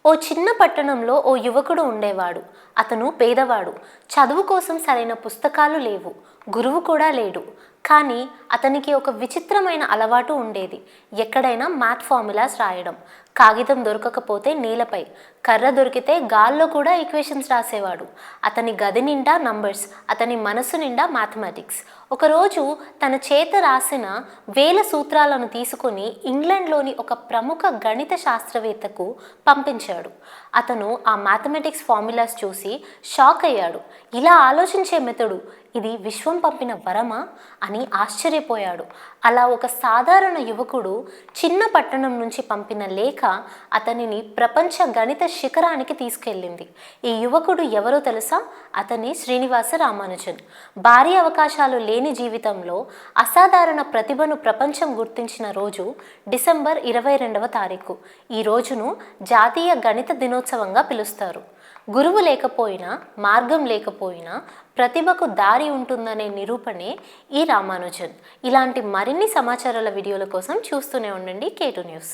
ఓ చిన్న పట్టణంలో ఓ యువకుడు ఉండేవాడు. అతను పేదవాడు. చదువు కోసం సరైన పుస్తకాలు లేవు. గురువు కూడా లేడు. కానీ అతనికి ఒక విచిత్రమైన అలవాటు ఉండేది. ఎక్కడైనా మ్యాథ్ ఫార్ములాస్ రాయడం. కాగితం దొరకకపోతే నేలపై, కర్ర దొరికితే గాల్లో కూడా ఈక్వేషన్స్ రాసేవాడు. అతని గది నిండా నంబర్స్, అతని మనసు నిండా మ్యాథమెటిక్స్. ఒకరోజు తన చేత రాసిన వేల సూత్రాలను తీసుకొని ఇంగ్లాండ్లోని ఒక ప్రముఖ గణిత శాస్త్రవేత్తకు పంపించాడు. అతను ఆ మ్యాథమెటిక్స్ ఫార్ములాస్ చూసి షాక్ అయ్యాడు. ఇలా ఆలోచించే మెథడు, ఇది విశ్వం పంపిన వరమా అని ఆశ్చర్యపోయాడు. అలా ఒక సాధారణ యువకుడు చిన్న పట్టణం నుంచి పంపిన లేఖ అతనిని ప్రపంచ గణిత శిఖరానికి తీసుకెళ్ళింది. ఈ యువకుడు ఎవరో తెలుసా? అతని శ్రీనివాస రామానుజన్. భారీ అవకాశాలు లేని జీవితంలో అసాధారణ ప్రతిభను ప్రపంచం గుర్తించిన రోజు డిసెంబర్ 22వ తారీఖు. ఈ రోజును జాతీయ గణిత దినోత్సవంగా పిలుస్తారు. గురువు లేకపోయినా, మార్గం లేకపోయినా ప్రతిభకు దారి ఉంటుందనే నిరూపణే ఈ రామానుజన్. ఇలాంటి మరిన్ని సమాచారాల వీడియోల కోసం చూస్తూనే ఉండండి K2 న్యూస్.